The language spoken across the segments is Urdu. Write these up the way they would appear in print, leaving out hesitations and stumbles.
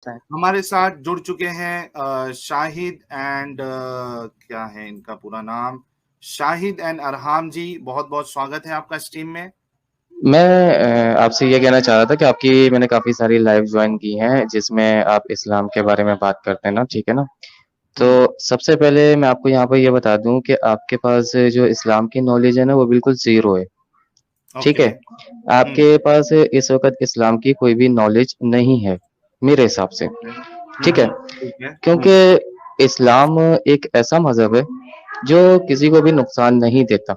ہمارے ساتھ جڑ چکے ہیں شاہد اینڈ کیا ہے ان کا پورا نام، شاہد اینڈ ارحام جی، بہت بہت سواگت ہے آپ کا اس ٹیم میں۔ میں آپ سے یہ کہنا چاہ رہا تھا کہ آپ کی میں نے کافی ساری لائیو جوائن کی ہیں جس میں آپ اسلام کے بارے میں بات کرتے ہیں نا، ٹھیک ہے نا؟ تو سب سے پہلے میں آپ کو یہاں پہ یہ بتا دوں کہ آپ کے پاس جو اسلام کی نالج ہے نا وہ بالکل زیرو ہے، ٹھیک ہے؟ اوکے۔ آپ کے پاس اس وقت اسلام کی کوئی بھی نالج نہیں ہے میرے حساب سے، اوکے۔ ٹھیک ہے؟ ٹھیک ہے۔ کیونکہ اسلام ایک ایسا مذہب ہے جو کسی کو بھی نقصان نہیں دیتا،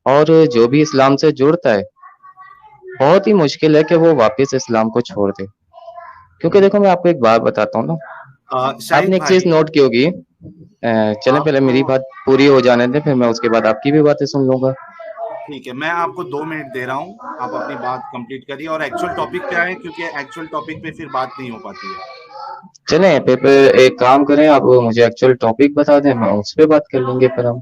اور جو بھی اسلام سے جڑتا ہے بہت ہی مشکل ہے کہ وہ واپس اسلام کو چھوڑ دے۔ کیونکہ دیکھو میں آپ کو ایک بات بتاتا ہوں نا، آپ شاہد نے ایک چیز بھائی، نوٹ کی ہوگی، چلیں آپ پہلے کو میری بات پوری ہو جانے دیں، پھر میں اس کے بعد آپ کی بھی باتیں سن لوں گا۔ ٹھیک ہے، میں آپ کو 2 منٹ دے رہا ہوں، آپ اپنی بات کمپلیٹ کریے اور ایکچوئل ٹاپک پہ آئے، کیونکہ ایکچوئل ٹاپک پہ پھر بات نہیں ہو پاتی ہے۔ چلیں پھر ایک کام کریں، آپ مجھے ایکچوئل ٹاپک بتا دیں، میں اس پہ بات کر لیں گے پھر ہم۔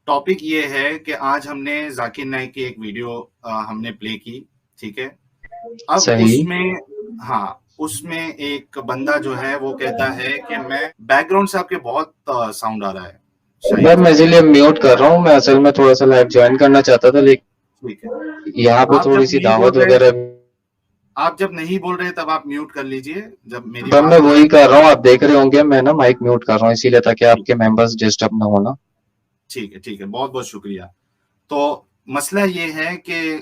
ٹاپک یہ ہے کہ آج ہم نے ذاکر نائک کی ایک ویڈیو ہم نے پلے کی، ٹھیک ہے؟ اب اس صحیح، میں، ہاں، اس میں ایک بندہ جو ہے وہ کہتا ہے کہ میں بیک گراؤنڈ سے آپ کے بہت ساؤنڈ آ رہا ہے میں شاہد جی۔ اسی لیے میوٹ کر رہا ہوں، میں اصل میں تھوڑا سا لائف جوائن کرنا چاہتا تھا لیکن ٹھیک ہے، یہاں پہ آپ تھوڑی جب سی نہیں بول دعوت رہے، وغیرہ۔ آپ جب نہیں بول رہے تب آپ میوٹ کر لیجئے، جب میری تب میں بات ہو جائے وہی کر رہا ہوں، آپ دیکھ رہے ہوں گے میں نا مائک میوٹ کر رہا ہوں اسی لیے تاکہ آپ ٹھیک کے ممبرز ڈسٹرب نہ ہونا۔ ٹھیک ہے، ٹھیک ہے، بہت بہت شکریہ۔ تو مسئلہ یہ ہے کہ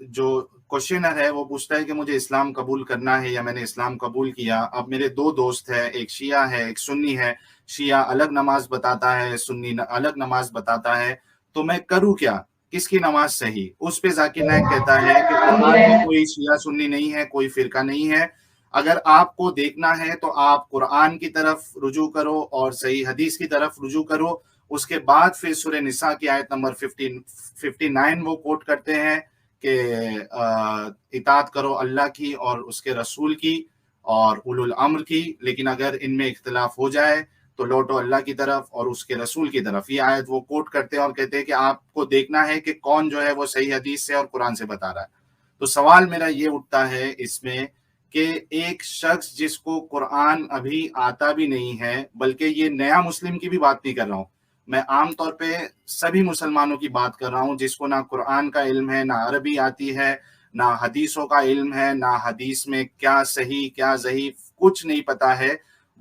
جو کوشچنر ہے وہ پوچھتا ہے کہ مجھے اسلام قبول کرنا ہے یا میں نے اسلام قبول کیا۔ اب میرے 2 دوست ہیں، ایک شیعہ ہے ایک سنی ہے، شیعہ الگ نماز بتاتا ہے، سنی الگ نماز بتاتا ہے، تو میں کروں کیا؟ کس کی نماز صحیح؟ اس پہ ذاکر نائک کہتا ہے کہ قرآن میں کوئی شیعہ سنی نہیں ہے، کوئی فرقہ نہیں ہے، اگر آپ کو دیکھنا ہے تو آپ قرآن کی طرف رجوع کرو اور صحیح حدیث کی طرف رجوع کرو۔ اس کے بعد پھر سورہ نساء کی آیت نمبر 59 وہ کوٹ کرتے ہیں کہ اطاعت کرو اللہ کی اور اس کے رسول کی اور اولو الامر کی، لیکن اگر ان میں اختلاف ہو جائے تو لوٹو اللہ کی طرف اور اس کے رسول کی طرف۔ یہ آیت وہ کوٹ کرتے ہیں اور کہتے ہیں کہ آپ کو دیکھنا ہے کہ کون جو ہے وہ صحیح حدیث سے اور قرآن سے بتا رہا ہے۔ تو سوال میرا یہ اٹھتا ہے اس میں کہ ایک شخص جس کو قرآن ابھی آتا بھی نہیں ہے، بلکہ یہ نیا مسلم کی بھی بات نہیں کر رہا ہوں، میں عام طور پہ سبھی مسلمانوں کی بات کر رہا ہوں جس کو نہ قرآن کا علم ہے، نہ عربی آتی ہے، نہ حدیثوں کا علم ہے، نہ حدیث میں کیا صحیح کیا ضعیف کچھ نہیں پتا ہے،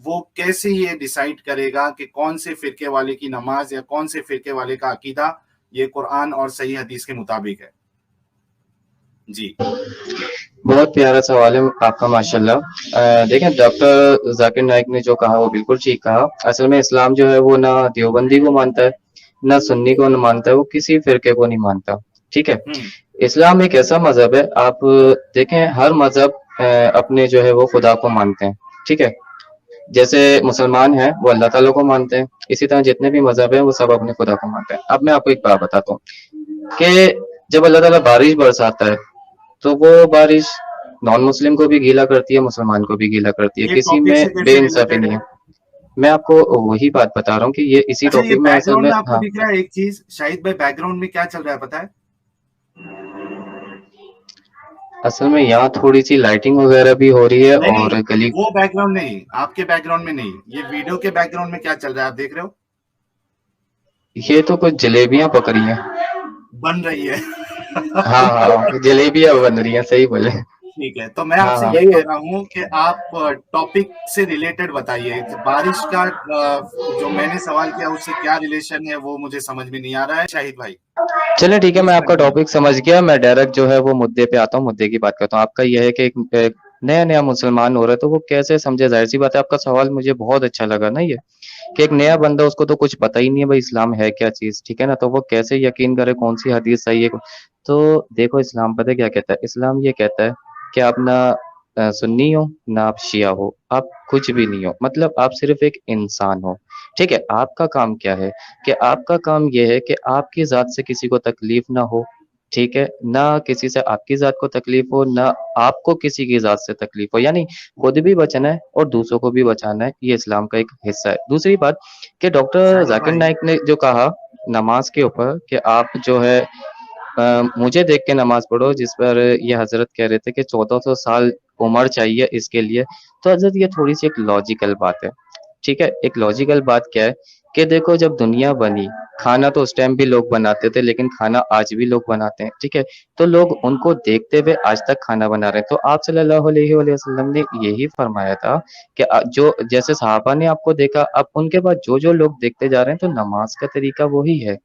وہ کیسے یہ ڈیسائیڈ کرے گا کہ کون سے فرقے والے کی نماز یا کون سے فرقے والے کا عقیدہ یہ قرآن اور صحیح حدیث کے مطابق ہے؟ جی بہت پیارا سوال ہے آپ کا، ماشاءاللہ۔ دیکھیں ڈاکٹر ذاکر نائک نے جو کہا وہ بالکل ٹھیک کہا۔ اصل میں اسلام جو ہے وہ نہ دیوبندی کو مانتا ہے، نہ سنی کو مانتا ہے، وہ کسی فرقے کو نہیں مانتا، ٹھیک ہے؟ اسلام ایک ایسا مذہب ہے، آپ دیکھیں ہر مذہب اپنے جو ہے وہ خدا کو مانتے ہیں، ٹھیک ہے؟ جیسے مسلمان ہیں وہ اللہ تعالیٰ کو مانتے ہیں، اسی طرح جتنے بھی مذہب ہیں وہ سب اپنے خدا کو مانتے ہیں۔ اب میں آپ کو ایک بات بتاتا ہوں کہ جب اللہ تعالیٰ بارش برساتا ہے تو وہ بارش نان مسلم کو بھی گیلا کرتی ہے، مسلمان کو بھی گیلا کرتی ہے، یہ کسی ٹاپک میں سے بے کیسے انصافی ریلیٹڈ نہیں ہے؟ ہے۔ میں آپ کو وہی بات بتا رہا ہوں کہ یہ اسی اچھا، یہ ٹاپک میں بیک اصل گراؤنڈ میں، میں آپ کو ہاں، دکھ رہا ہے ایک چیز شاہد بھائی، بیک گراؤنڈ میں کیا چل رہا ہے پتا ہے؟ اصل میں یہاں تھوڑی سی لائٹنگ وغیرہ بھی ہو رہی ہے نہیں اور نہیں، گلی، وہ بیک گراؤنڈ نہیں، آپ کے بیک گراؤنڈ میں نہیں، یہ ویڈیو کے بیک گراؤنڈ میں کیا چل رہا ہے آپ دیکھ رہے ہو؟ یہ تو کچھ جلیبیاں پکڑی ہیں۔ بن رہی ہے۔ ہاں ہاں، جلیبیاں بن رہی ہیں، صحیح بولے۔ ٹھیک ہے، تو میں آپ ہاں سے ہاں، یہ کہہ رہا ہوں کہ آپ ٹاپک سے ریلیٹڈ بتائیے، بارش کا جو میں نے سوال کیا اس سے کیا ریلیشن ہے وہ مجھے سمجھ میں نہیں آ رہا ہے شاہد بھائی، چلیں ٹھیک ہے، میں پلیز آپ کا کنٹینیو۔ ٹاپک سمجھ گیا، میں ڈائریکٹ جو ہے وہ مدعے پہ آتا ہوں، مدعے کی بات کرتا ہوں۔ آپ کا یہ ہے کہ ایک نیا نیا مسلمان ہو رہا ہے تو وہ کیسے سمجھے؟ ظاہر سی بات ہے، آپ کا سوال مجھے بہت اچھا لگا نا، یہ کہ ایک نیا بندہ اس کو تو کچھ پتہ ہی نہیں ہے بھائی اسلام ہے کیا چیز، ٹھیک ہے نا؟ تو وہ کیسے یقین کرے کون سی حدیث صحیح ہے؟ تو دیکھو اسلام پتہ ہے کیا کہتا ہے؟ اسلام یہ کہتا ہے کہ آپ نہ سنی ہو نہ آپ شیعہ ہو، آپ کچھ بھی نہیں ہو، مطلب آپ صرف ایک انسان ہو، ٹھیک ہے؟ آپ کا کام کیا ہے کہ آپ کا کام یہ ہے کہ آپ کی ذات سے کسی کو تکلیف نہ ہو، ٹھیک ہے؟ نہ کسی سے آپ کی ذات کو تکلیف ہو، نہ آپ کو کسی کی ذات سے تکلیف ہو، یعنی خود بھی بچنا ہے اور دوسروں کو بھی بچانا ہے، یہ اسلام کا ایک حصہ ہے۔ دوسری بات کہ ڈاکٹر شاہد ذاکر بھائی، نائک نے جو کہا نماز کے اوپر کہ آپ جو ہے مجھے دیکھ کے نماز پڑھو، جس پر یہ حضرت کہہ رہے تھے کہ 1400 سال عمر چاہیے اس کے لیے. تو حضرت یہ تھوڑی سی ایک لاجیکل بات ہے. ٹھیک ہے، ایک لاجیکل بات کیا ہے کہ دیکھو جب دنیا بنی، کھانا تو اس ٹائم بھی لوگ بناتے تھے، لیکن کھانا آج بھی لوگ بناتے ہیں. ٹھیک ہے، تو لوگ ان کو دیکھتے ہوئے آج تک کھانا بنا رہے ہیں. تو آپ صلی اللہ علیہ وآلہ وسلم نے یہی فرمایا تھا کہ جو جیسے صحابہ نے آپ کو دیکھا، اب ان کے بعد جو جو لوگ دیکھتے جا رہے ہیں، تو نماز کا طریقہ وہی ہے.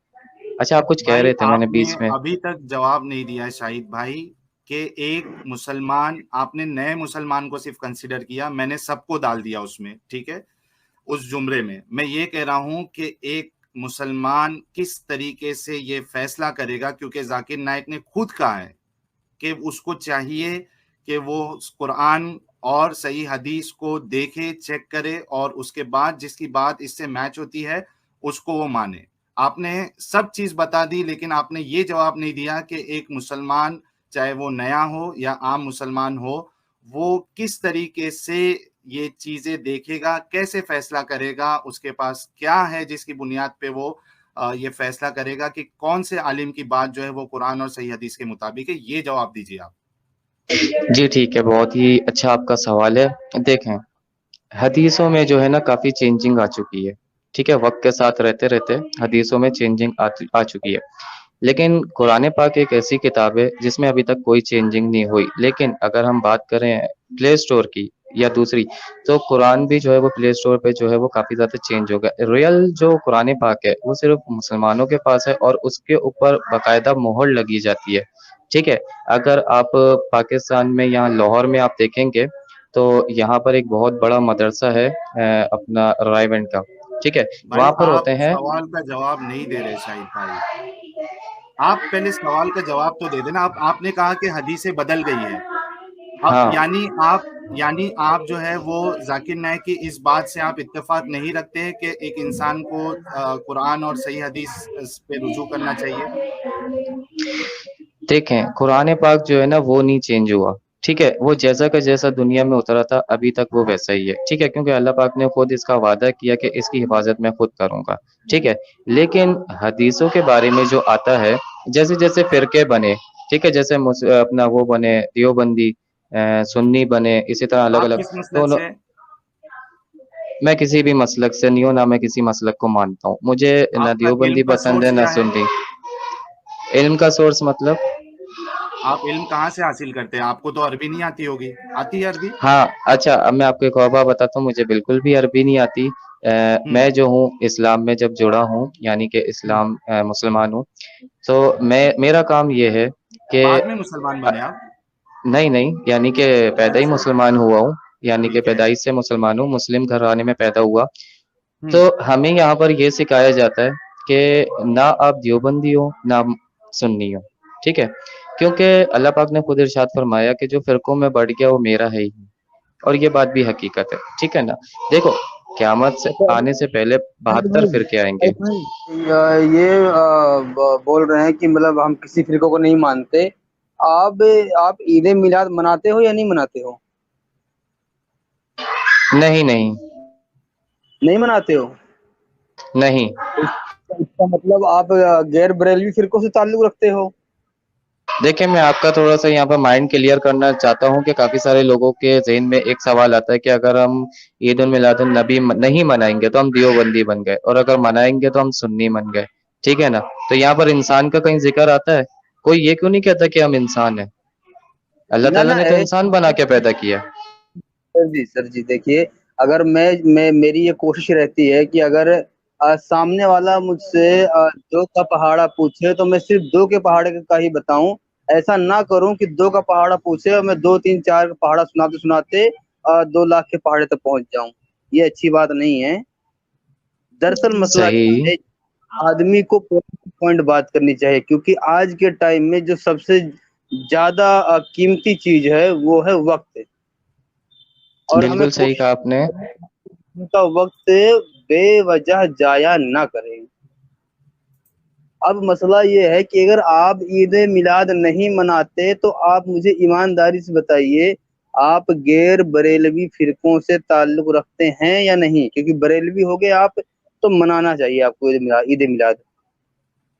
اچھا، آپ کچھ کہہ بھائی رہے تھے، میں نے آپ نے بیچ میں. ابھی تک جواب نہیں دیا ہے شاہد بھائی، کہ ایک مسلمان، آپ نے نئے مسلمان کو صرف کنسیڈر کیا، میں نے سب کو ڈال دیا اس میں. ٹھیک ہے، اس زمرے میں میں یہ کہہ رہا ہوں کہ ایک مسلمان کس طریقے سے یہ فیصلہ کرے گا، کیونکہ ذاکر نائک نے خود کہا ہے کہ اس کو چاہیے کہ وہ قرآن اور صحیح حدیث کو دیکھے، چیک کرے، اور اس کے بعد جس کی بات اس سے میچ ہوتی ہے اس کو وہ مانے. آپ نے سب چیز بتا دی، لیکن آپ نے یہ جواب نہیں دیا کہ ایک مسلمان، چاہے وہ نیا ہو یا عام مسلمان ہو، وہ کس طریقے سے یہ چیزیں دیکھے گا، کیسے فیصلہ کرے گا، اس کے پاس کیا ہے جس کی بنیاد پہ وہ یہ فیصلہ کرے گا کہ کون سے عالم کی بات جو ہے وہ قرآن اور صحیح حدیث کے مطابق ہے. یہ جواب دیجیے آپ. جی ٹھیک ہے، بہت ہی اچھا آپ کا سوال ہے. دیکھیں، حدیثوں میں جو ہے نا کافی چینجنگ آ چکی ہے. ٹھیک ہے، وقت کے ساتھ رہتے رہتے حدیثوں میں چینجنگ آ چکی ہے. لیکن قرآن پاک ایک ایسی کتاب ہے جس میں ابھی تک کوئی چینجنگ نہیں ہوئی. لیکن اگر ہم بات کریں پلے اسٹور کی یا دوسری، تو قرآن بھی جو ہے وہ پلے اسٹور پہ جو ہے وہ کافی زیادہ چینج ہو گیا. ریئل جو قرآن پاک ہے وہ صرف مسلمانوں کے پاس ہے، اور اس کے اوپر باقاعدہ مہر لگی جاتی ہے. ٹھیک ہے، اگر آپ پاکستان میں یہاں لاہور میں آپ دیکھیں گے تو یہاں پر ایک بہت بڑا مدرسہ ہے اپنا رائیونڈ کا. ٹھیک ہے، بھائی وہاں پر آپ ہوتے ہیں. سوال کا جواب نہیں دے رہے شاہد بھائی. آپ پہلے سوال کا جواب تو دے دینا. آپ نے کہا کہ حدیثیں بدل گئی ہے. اب ہاں یعنی آپ جو ہے وہ ذاکر نائک کی اس بات سے آپ اتفاق نہیں رکھتے کہ ایک انسان کو قرآن اور صحیح حدیث پہ رجوع کرنا چاہیے. دیکھیں، قرآن پاک جو ہے نا وہ نہیں چینج ہوا. ٹھیک ہے، وہ جیسا کا جیسا دنیا میں اترا تھا ابھی تک وہ ویسا ہی ہے. ٹھیک ہے، کیونکہ اللہ پاک نے خود اس کا وعدہ کیا کہ اس کی حفاظت میں خود کروں گا. ٹھیک ہے، لیکن حدیثوں کے بارے میں جو آتا ہے، جیسے جیسے فرقے بنے، ٹھیک ہے، جیسے اپنا وہ بنے دیوبندی، سنی بنے، اسی طرح الگ آپ الگ. کس تو مسلک سے؟ میں کسی بھی مسلک سے نہیں ہوں، نہ میں کسی مسلک کو مانتا ہوں. مجھے نہ آپ کا دیوبندی علم کا پسند ہے سورس نہ کیا ہے؟ سنی. علم کا سورس مطلب؟ آپ علم کہاں سے حاصل کرتے ہیں؟ آپ کو تو عربی نہیں آتی ہوگی. آتی ہے عربی؟ ہاں اچھا، اب میں آپ کو ایک اور بات بتاتا ہوں. مجھے بالکل بھی عربی نہیں آتی. ہوں میں جو ہوں اسلام میں جب جڑا ہوں، یعنی کہ ہوں اسلام مسلمان ہوں، تو میرا کام یہ ہے کہ بعد میں مسلمان بنے آپ؟ نہیں نہیں، یعنی کہ پیدا ہی اچھا مسلمان ہوا ہوں. یعنی کہ ٹھیک ہے. پیدائش سے مسلمان ہوں، مسلم گھرانے میں پیدا ہوا. ہوں تو ہمیں یہاں پر یہ سکھایا جاتا ہے کہ نہ آپ دیوبندی ہو نہ سنی ہو. ٹھیک ہے، کیونکہ اللہ پاک نے خود ارشاد فرمایا کہ جو فرقوں میں بڑھ گیا وہ میرا ہے ہی، اور یہ بات بھی حقیقت ہے. ٹھیک ہے نا. دیکھو، قیامت سے اچھا آنے سے پہلے شاہد 72 بھائی، فرقے آئیں گے. شاہد بھائی، یہ بول رہے ہیں کہ مطلب ہم کسی فرقے کو نہیں مانتے. آپ عید میلاد مناتے ہو یا نہیں مناتے ہو؟ نہیں نہیں نہیں مناتے ہو؟ نہیں. اس کا مطلب آپ غیر بریلوی فرقوں سے تعلق رکھتے ہو؟ دیکھیں، میں آپ کا تھوڑا سا یہاں پر مائنڈ کلیئر کرنا چاہتا ہوں کہ کافی سارے لوگوں کے ذہن میں ایک سوال آتا ہے کہ اگر ہم عید المیلاد النبی نہیں منائیں گے تو ہم دیوبندی بن گئے، اور اگر منائیں گے تو ہم سنی بن گئے. ٹھیک ہے نا. تو یہاں پر انسان کا کہیں ذکر آتا ہے؟ کوئی یہ کیوں نہیں کہتا کہ ہم انسان ہیں؟ اللہ نہ تعالیٰ نہ نے تو انسان بنا کے پیدا کیا. سر جی دیکھیے، اگر میری یہ کوشش رہتی ہے کہ اگر سامنے والا مجھ سے دو کا پہاڑا پوچھے تو میں صرف دو کے پہاڑے کا ہی بتاؤں. ایسا نہ کروں کہ دو کا پہاڑا پوچھے اور میں 2 3 4 پہاڑا سناتے سناتے 2 لاکھ کے پہاڑے تک پہنچ جاؤں. یہ اچھی بات نہیں ہے. دراصل مسئلہ صحیح. کیا ہے، آدمی کو پوائنٹ بات کرنی چاہیے، کیونکہ آج کے ٹائم میں جو سب سے زیادہ قیمتی چیز ہے وہ ہے وقت. اور ہمیں بالکل صحیح کہا کوشش آپ نے. ان کا وقت بے وجہ ضائع نہ کریں. اب مسئلہ یہ ہے کہ اگر آپ عید میلاد نہیں مناتے تو آپ مجھے ایمانداری سے بتائیے، آپ غیر بریلوی فرقوں سے تعلق رکھتے ہیں یا نہیں؟ کیونکہ بریلوی ہو گئے آپ تو منانا چاہیے آپ کو عید میلاد.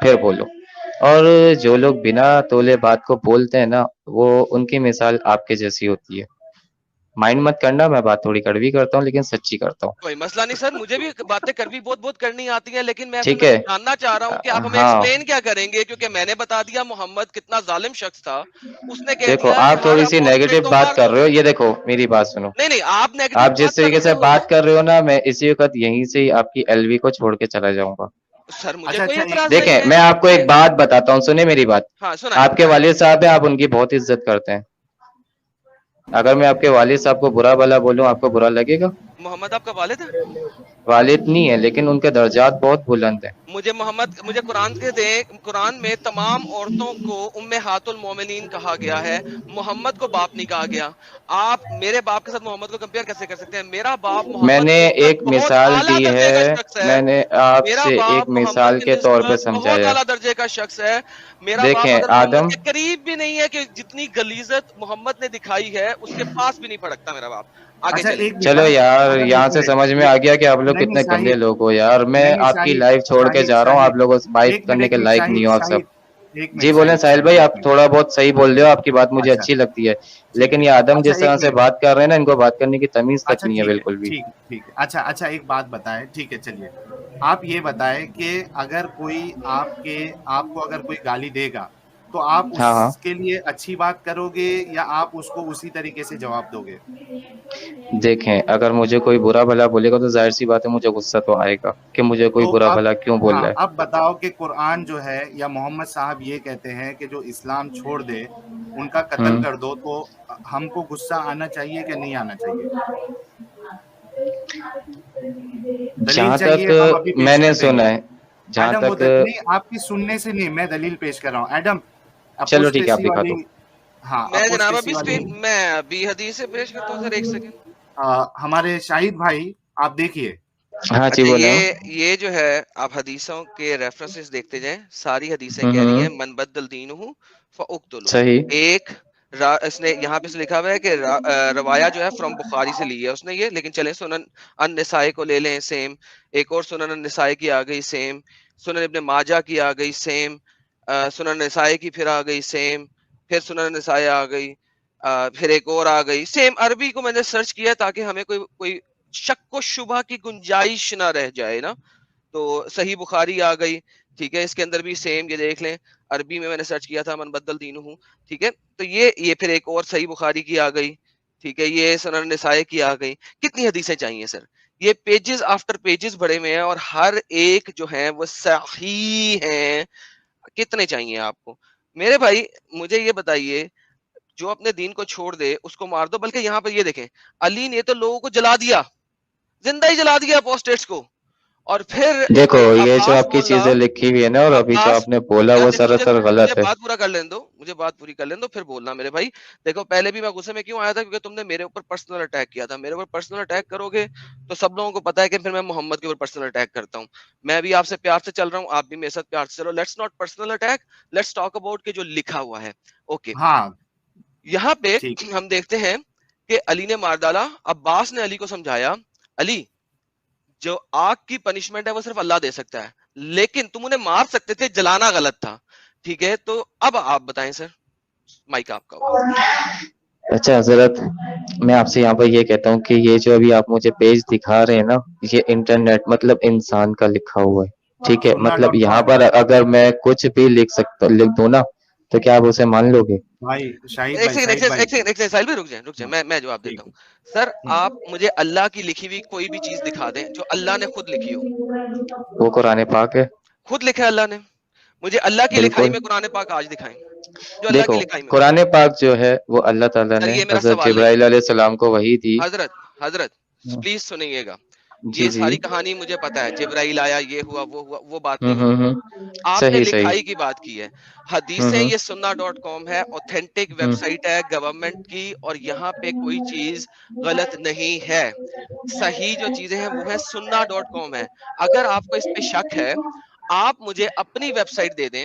پھر بولو. اور جو لوگ بنا تولے بات کو بولتے ہیں نا، وہ ان کی مثال آپ کے جیسی ہوتی ہے. مائنڈ مت کرنا، میں بات تھوڑی کڑوی کرتا ہوں لیکن سچی کرتا ہوں. کوئی مسئلہ نہیں سر، مجھے بھی باتیں کڑوی بہت بہت کرنی آتی ہیں، لیکن میں اصل ٹھیک میں ہے. جاننا چاہ رہا ہوں کہ آپ ہمیں ہاں ایکسپلین کیا کریں گے، کیونکہ میں نے بتا دیا محمد کتنا ظالم شخص تھا، اس نے کہہ دیکھو، دیا کہ آپ ہر تھوڑی سی اپوسٹیٹ نیگیٹو کو بات مار کر دو. رہے ہو. یہ دیکھو میری بات سنو. نہیں نہیں، آپ نیگیٹو آپ جس بات کر طریقے رہے سے ہو. بات کر رہے ہو نا، میں اسی وقت یہیں سے ہی آپ کی ایلوی کو چھوڑ کے چلا جاؤں گا. سر مجھے اچھا کوئی اچھا ایک اعتراض نہیں دیکھیں، ہے. میں آپ کو ایک بات بتاتا ہوں، سنیں میری بات. ہاں سنائیں آپ کے سنائیں. والد صاحب ہیں، آپ ان کی بہت عزت کرتے ہیں. اگر میں آپ کے والد صاحب کو برا بھلا بولوں، آپ کو برا لگے گا؟ محمد آپ کا والد ہے؟ والد نہیں ہے، لیکن ان کے درجات بہت بلند ہیں. مجھے قرآن کے دیں، قرآن میں تمام عورتوں کو امہات المومنین کہا گیا ہے، محمد کو باپ نہیں کہا گیا. آپ میرے باپ کے ساتھ محمد کو کمپیئر کیسے کر سکتے ہیں؟ میرا باپ میں محمد نے کی نسبت ایک بہت مثال اعلیٰ دی درجے کا ہے، شخص ہے. میں نے آپ میرا سے باپ ایک محمد مثال کی کے طور پہ نسبت بہت سمجھایا. اعلیٰ درجے کا شخص ہے. میرا باپ دیکھیں اگر محمد آدم، کے قریب بھی نہیں ہے کہ جتنی غلیظت محمد نے دکھائی ہے اس کے پاس بھی نہیں پڑکتا میرا باپ. آگے اچھا چلیں. ایک چلو مثال یار، ایڈم یہاں ایک سے منٹ سمجھ میں آ گیا کہ آپ لوگ نہیں کتنے گندے شاہد لوگ ہو یار. میں نہیں آپ کی شاہد لائف چھوڑ کے شاہد جا رہا ہوں، شاہد آپ لوگوں سے بات ایک کرنے منٹ کے ایک لائق نہیں شاہد ہو آپ سب. شاہد ایک جی منٹ بولیں شاہد ساحل شاہد بھائی، ایک آپ منٹ تھوڑا بہت صحیح بول رہے ہو، آپ کی بات مجھے اچھا اچھی لگتی ہے. ٹھیک لیکن ہے یہ آدم اچھا جس ایک طرح سے منٹ بات کر رہے ہیں نا، ان کو بات کرنے کی تمیز تک اچھا نہیں ہے بالکل بھی. ٹھیک ہے اچھا ایک بات بتائیں. ٹھیک ہے چلیے آپ یہ بتائیں کہ اگر کوئی آپ کو اگر کوئی گالی دے گا تو آپ اس ہاں ہاں. کے لیے اچھی بات کرو گے یا آپ اس کو اسی طریقے سے جواب دو گے؟ دیکھیں، اگر مجھے کوئی برا بھلا بولے گا تو ظاہر سی بات ہے مجھے غصہ تو آئے گا کہ مجھے کوئی تو برا اب بھلا کیوں بول ہاں رہا ہے. اب بتاؤ کہ قرآن جو ہے یا محمد صاحب یہ کہتے ہیں کہ جو اسلام چھوڑ دے ان کا قتل ہوں. کر دو، تو ہم کو غصہ آنا چاہیے کہ نہیں آنا چاہیے؟ دلیل جہاں چاہیے تک ہم ابھی میں پیش نے کر دیں گے. سنا ہے، جہاں ایڈم وہ تک نہیں آپ کی سننے سے نہیں، میں دلیل پیش کر رہا ہوں. ایڈم چلو ٹھیک ہے، آپ اپوسٹیسی دکھا والی دو. ہاں میں جناب اپوسٹیسی والی میں ابھی حدیث سے پیش کرتا ہوں سر، ایک سیکنڈ. ہمارے شاہد بھائی آپ دیکھیے. ہاں جی اچھا بولیں. یہ جو ہے آپ حدیثوں کے ریفرنسز دیکھتے جائیں، ساری حدیثیں کہہ رہی ہوں. ہیں من بدل دینہ فاقتلوہ. صحیح. ایک اس نے یہاں پہ سے لکھا ہوا ہے کہ روایا جو ہے فرام بخاری سے لی ہے اس نے یہ، لیکن چلیں سنن النسائی کو لے لیں سیم. ایک اور سنن النسائی کی آ گئی سیم. سنن ابن ماجہ کی آ گئی سیم. سنن النسائی کی پھر آ گئی سیم. پھر سنن النسائی آ گئی. پھر ایک اور آ گئی سیم. عربی کو میں نے سرچ کیا تاکہ ہمیں کوئی شک و شبہ کی گنجائش نہ رہ جائے نا. تو صحیح بخاری آ گئی، ٹھیک ہے، اس کے اندر بھی سیم یہ دیکھ لیں. عربی میں نے سرچ کیا تھا من بدل دینہ، ٹھیک ہے. تو یہ پھر ایک اور صحیح بخاری کی آ گئی، ٹھیک ہے. یہ سنن نسائی کی آ گئی. کتنی حدیثیں چاہیے سر؟ یہ پیجز آفٹر پیجز بڑے میں ہیں اور ہر ایک جو ہیں وہ صحیح ہیں. کتنے چاہیے آپ کو میرے بھائی؟ مجھے یہ بتائیے، جو اپنے دین کو چھوڑ دے اس کو مار دو. بلکہ یہاں پر یہ دیکھیں، علی نے تو لوگوں کو جلا دیا، زندہ ہی جلا دیا اپوسٹیٹس کو. اور پھر دیکھو، یہ جو عباس آپ کی مولا، چیزیں لکھی ہوئی ہے نا، اور ابھی جو عباس، آپ نے بولا یار وہ دیکھو سراسر مجھے غلط ہے. بات پورا کر لیں دو، مجھے بات پوری کر لیں دو پھر بولنا میرے بھائی. دیکھو پہلے بھی میں غصے میں کیوں آیا تھا؟ کیونکہ تم نے میرے اوپر پرسنل اٹیک کیا تھا. میرے اوپر پرسنل اٹیک کرو گے تو سب لوگوں کو پتا ہے کہ پھر میں محمد کے اوپر پرسنل اٹیک کرتا ہوں. میں بھی آپ سے پیار سے چل رہا ہوں، آپ بھی میرے ساتھ پیار سے چلو. Let's not personal attack, let's talk about کہ جو لکھا ہوا ہے. اوکے، ہاں یہاں پہ ٹھیک ہم دیکھتے ہیں کہ علی نے مار ڈالا. عباس نے علی کو سمجھایا، علی جو آگ کی پنشمنٹ ہے وہ صرف اللہ دے سکتا ہے، لیکن تم انہیں مار سکتے تھے، جلانا غلط تھا. ٹھیک ہے، تو اب آپ بتائیں سر، مائک آپ کا ہوگا. اچھا حضرت، میں آپ سے یہاں پر یہ کہتا ہوں کہ یہ جو ابھی آپ مجھے پیج دکھا رہے ہیں نا، یہ انٹرنیٹ مطلب انسان کا لکھا ہوا ہے، ٹھیک ہے. سننا مطلب ڈاٹ یہاں کام پر اگر میں کچھ بھی لکھ دوں نا تو کیا آپ اسے مان لو گے؟ بھائی شاہد ایک بھائی سیکنڈ شاہد بھائی ساحل بھائی رک جائیں، میں جواب دیتا ٹھیک ہوں. سر ہے آپ مجھے اللہ کی لکھی ہوئی کوئی بھی چیز دکھا دیں جو اللہ نے خود لکھی ہو. وہ قرآن پاک ہے. خود لکھا ہے اللہ نے. مجھے اللہ کی لکھائی بالکل. میں قرآن پاک آج دکھائیں جو اللہ کی دیکھو، لکھائی میں ہو. قرآن پاک جو ہے وہ اللہ تعالیٰ سر نے یہ میرا حضرت سوال نہیں ہے. جبرائیل علیہ السلام کو وحی دی. حضرت پلیز سنیے گا. جی یہ جی. ساری کہانی مجھے پتا ہے، جبرائیل آیا، یہ ہوا وہ ہوا، وہ بات نہیں ہوئی. ہوں. آپ نے صحیح صحیح. لکھائی کی بات کی ہے. حدیثیں ہوں یہ sunna.com ہے، اوتھینٹک ویب سائٹ ہے گورنمنٹ کی، اور یہاں پہ کوئی چیز غلط نہیں ہے. صحیح جو چیزیں ہیں وہ ہے sunna.com ہے. اگر آپ کو اس پہ شک ہے، آپ مجھے اپنی ویب سائٹ دے دیں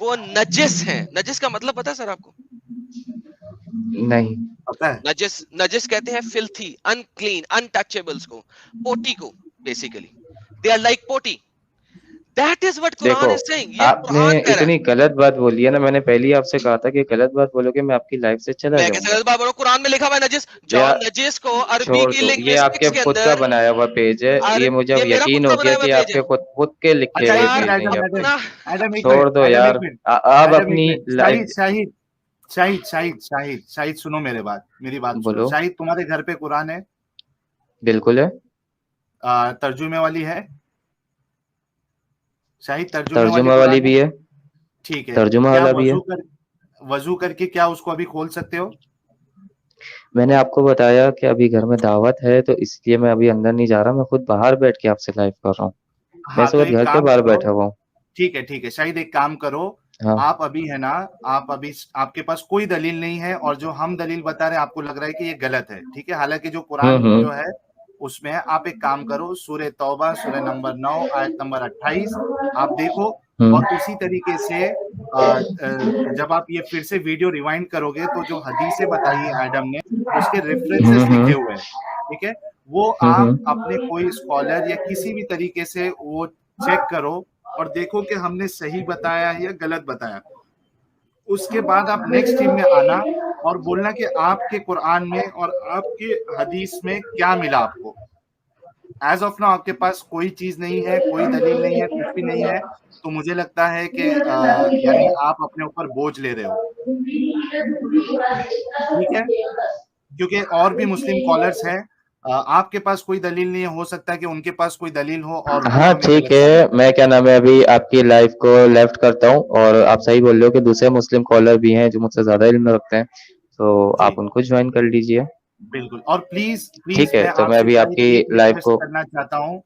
وہ نجس ہیں. نجس کا مطلب پتا ہے سر آپ کو؟ نہیں. پتا ہے؟ نجس کہتے ہیں filthy, unclean, untouchables کو, پوٹی کو basically. They are like potty. That is what دیکھو Quran is saying. یہ آپ نے قرآن کہہ رہا ہے. اتنی غلط بات بولی ہے نا, میں نے پہلے ہی آپ سے کہا تھا کہ غلط بات بولو گے میں آپ کی لائف سے چلا میں جاؤں کیسے گا. غلط بات بولوں؟ قرآن میں لکھا ہوا ہے نجس. جاؤ نجس کو عربی چھوڑ کی دو, یہ آپ کے لنگوسٹکس کے خود کا اندر, بنایا ہوا پیج ہے, یہ مجھے اب یہ میرا یقین خود کا ہو گیا بنایا ہوا کہ آپ پیج کے ہے خود کے لکھے اچھا ہوئے ایک یار. منٹ پیج نہیں ہے. ایڈم، اپنا ایڈم ایک چھوڑ منٹ، دو ایڈم یار, ایک منٹ، آپ ایڈم ایک اپنی منٹ، شاہد سنو میری بات سنو. بولو. شاہد تمہارے گھر پہ قرآن ہے؟ بالکل ہے. ترجمے والی ہے؟ شاہد ترجمے ترجمہ قرآن والی بھی ہے, ٹھیک ہے. ترجمہ کیا والا بھی ہے. وضو کر کے کیا اس کو ابھی کھول سکتے ہو؟ میں نے آپ کو بتایا کہ ابھی گھر میں دعوت ہے تو اس لیے میں ابھی اندر نہیں جا رہا, میں خود باہر بیٹھ کے آپ سے لائیو کر رہا ہوں. میں ہاں اس تو وقت ایک گھر کے کام باہر کرو، بیٹھا ہوا ہوں. ٹھیک ہے شاہد ایک کام کرو. ہاں. آپ ابھی ہے نا، آپ کے پاس کوئی دلیل نہیں ہے، اور جو ہم دلیل بتا رہے ہیں آپ کو لگ رہا ہے کہ یہ غلط ہے، ٹھیک ہے. حالانکہ جو قرآن جو ہے اس میں آپ ایک کام کرو، سورہ توبہ سورہ نمبر 9 آیت نمبر 28 آپ دیکھو، اور اسی طریقے سے جب آپ یہ پھر سے ویڈیو ریوائنڈ کرو گے تو جو حدیثیں بتائی ایڈم نے اس کے ریفرنسز لکھے ہوئے ہیں، ٹھیک ہے. وہ آپ اپنے کوئی اسکالر یا کسی بھی طریقے سے وہ چیک کرو اور دیکھو کہ ہم نے صحیح بتایا ہے یا غلط بتایا. اس کے بعد آپ نیکسٹ ٹیم میں آنا اور بولنا کہ آپ کے قرآن میں اور آپ کے حدیث میں کیا ملا آپ کو. ایز آف ناؤ آپ کے پاس کوئی چیز نہیں ہے، کوئی دلیل نہیں ہے، کچھ بھی نہیں ہے، تو مجھے لگتا ہے کہ یعنی آپ اپنے اوپر بوجھ لے رہے ہو، ٹھیک ہے. کیونکہ اور بھی مسلم کالرز ہیں، آپ کے پاس کوئی دلیل نہیں ہے، ہو سکتا ہے کہ ان کے پاس کوئی دلیل ہو اور وہ ہاں ہمیں ٹھیک غلط ہے, ثابت میں کیا نام ہے ابھی آپ کی لائف کو لیفٹ کرتا ہوں, اور آپ صحیح بول رہے ہو کہ دوسرے مسلم کالر بھی ہیں جو مجھ سے زیادہ علم رکھتے ہیں, تو جی آپ ان کو جوائن کر لیجئے. بالکل. اور پلیز ٹھیک ہے, میں تو آپ میں سے ابھی آپ شاید کی ایک لائف ریکویسٹ کو, کرنا چاہتا ہوں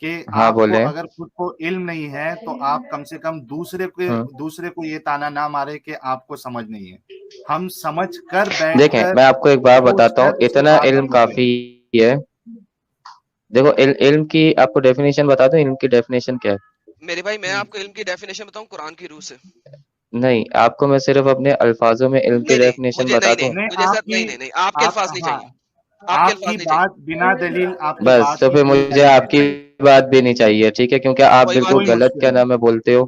کہ ہاں آپ کو بولیں. اگر خود کو علم نہیں ہے تو آپ کم سے کم دوسرے کو یہ تانا نہ مارے کہ آپ کو سمجھ نہیں ہے. ہم سمجھ کر بیٹھ دیکھیں کر میں آپ کو ایک بات سوچ بتاتا ہوں, کر اس سے اتنا بات علم ہم لوگ کریں. کافی ہے. دیکھو علم کی آپ کو ڈیفینیشن بتا دوں, علم کی ڈیفینیشن کیا ہے. میرے بھائی میں آپ کو علم کی ڈیفینیشن بتاؤں قرآن کی روح سے. نہیں, آپ کو میں صرف اپنے الفاظوں میں علم کی نہیں ڈیفینیشن مجھے بتا نہیں دوں. مجھے سر نہیں آپ کے الفاظ نہیں ہاں چاہیے, آپ کے آپ الفاظ کی نہیں چاہیے. بات بنا دلیل، آپ کی بس بات تو ہی پھر کوئی مجھے دلیل آپ نہیں کی چاہیے. بات بھی نہیں چاہیے, ٹھیک ہے, کیونکہ آپ کوئی بات بالکل کوئی نہیں غلط مشکل کیا نہیں. نام ہے بولتے ہو,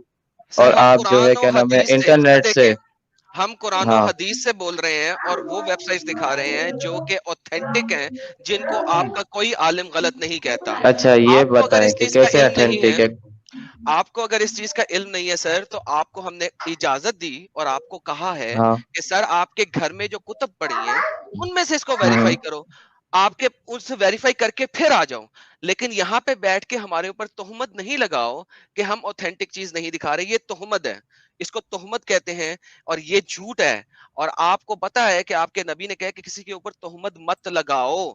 سر, اور ہم آپ جو ہے قرآن و کیا نام ہے حدیث سے سر انٹرنیٹ سے. دیکھیں, ہم قرآن و ہاں حدیث سے بول رہے ہیں اور وہ ویب سائٹس دکھا رہے ہیں جو کہ اوتھینٹک ہیں, جن کو آپ کا کوئی عالم غلط نہیں کہتا. اچھا, یہ آپ کو اگر بتائیں اس کہ چیز کا کیسے علم نہیں ہے, اتھینٹک ہے. آپ کو اگر اس چیز کا علم نہیں ہے سر, تو آپ کو ہم نے اجازت دی اور آپ کو کہا ہے ہاں. کہ سر آپ کے گھر میں جو کتب پڑی ہیں ان میں سے اس کو ویریفائی کرو, آپ کے اس سے ویریفائی کر کے پھر آ جاؤ. لیکن یہاں پہ بیٹھ کے ہمارے اوپر تہمت نہیں لگاؤ کہ ہم اوتھینٹک چیز نہیں دکھا رہے. یہ تہمت ہے, اس کو تہمت کہتے ہیں, اور یہ جھوٹ ہے. اور آپ کو پتا ہے کہ آپ کے نبی نے کہا کہ کسی کے اوپر تہمت مت لگاؤ.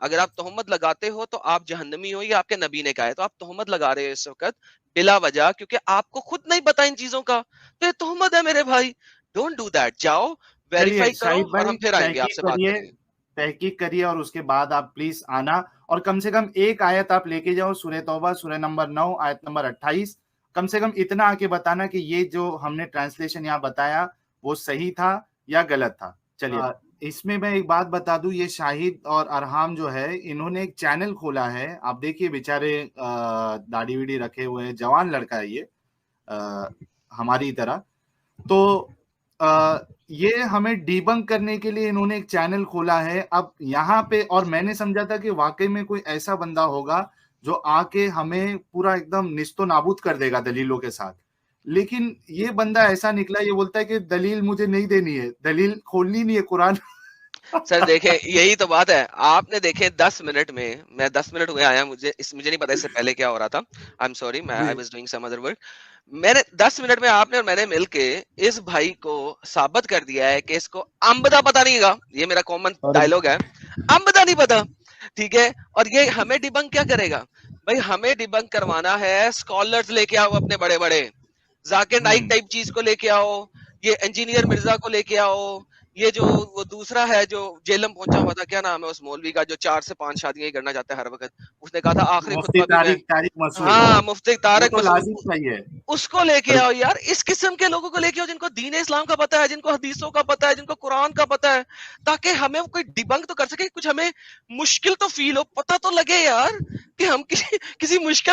اگر آپ تہمت لگاتے ہو تو آپ جہنمی ہو, یہ آپ کے نبی نے کہا ہے. تو آپ تہمت لگا رہے ہو اس وقت بلا وجہ, کیونکہ آپ کو خود نہیں پتا ان چیزوں کا, تو یہ تہمت ہے میرے بھائی. Don't do that. جاؤ چلیے ویریفائی کرو شاہد اور بھائی ہم پھر آئیں گے آپ سے بات کریں گے. تحقیق کریے اور اس کے بعد آپ پلیز آنا, اور کم سے کم ایک آیت آپ لے کے جاؤ, سورہ توبہ سورہ نمبر 9 آیت نمبر 28. کم سے کم اتنا آ کے بتانا کہ یہ جو ہم نے ٹرانسلیشن یہاں بتایا وہ صحیح تھا یا غلط تھا. چلیے اس میں ایک بات بتا دوں, یہ شاہد اور ارحام جو ہے انہوں نے ایک چینل کھولا ہے. آپ دیکھیے بیچارے داڑھی ویڑی رکھے ہوئے ہیں, جوان لڑکا ہے یہ ہماری طرح. تو یہ ہمیں ڈیبنک کرنے کے لیے انہوں نے ایک چینل کھولا ہے. اب یہاں پہ, اور میں نے سمجھا تھا کہ واقعی میں کوئی ایسا بندہ ہوگا جو آ کے ہمیں پورا ایک دم نیست و نابود کر دے گا دلیلوں کے ساتھ, لیکن یہ بندہ ایسا نکلا, یہ بولتا ہے کہ دلیل مجھے نہیں دینی ہے, دلیل کھولنی نہیں ہے قرآن. سر دیکھیں یہی تو بات ہے. آپ نے دیکھیں 10 منٹ میں 10 منٹ ہوئے آیا, مجھے نہیں پتا اس سے پہلے کیا ہو رہا تھا. I am sorry, I was doing some other work. میں نے 10 منٹ میں آپ نے اور میں نے مل کے اس بھائی کو ثابت کر دیا ہے کہ اس کو امبدا پتا نہیں گا. یہ میرا کامن ڈائلوگ ہے, امبدا نہیں پتا, ٹھیک ہے. اور یہ ہمیں ڈیبنک کیا کرے گا بھائی؟ ہمیں ڈیبنک کروانا ہے اسکالرز لے کے آؤ, اپنے بڑے بڑے ذاکر نائک ٹائپ چیز کو لے کے آؤ, یہ انجینئر مرزا کو لے کے آؤ, یہ جو وہ دوسرا ہے جو جیلم پہنچا ہوا تھا, کیا نام ہے اس مولوی کا جو 4 سے 5 شادیاں ہی کرنا چاہتا ہے ہر وقت, اس نے کہا تھا آخری مفتی خطبہ بھی میں, طارق مسعود, ہاں مفتی وہ طارق تو مسعود, لازم چاہیے. اس کو لے کے آؤ یار. اس قسم کے لوگوں کو لے کے آؤ جن کو دین اسلام کا پتہ ہے, جن کو حدیثوں کا پتہ ہے, جن کو قرآن کا پتہ ہے, تاکہ ہمیں کوئی ڈیبنک تو کر سکے, کچھ ہمیں مشکل تو فیل ہو, پتہ تو لگے یار کہ ہم کسی مشکل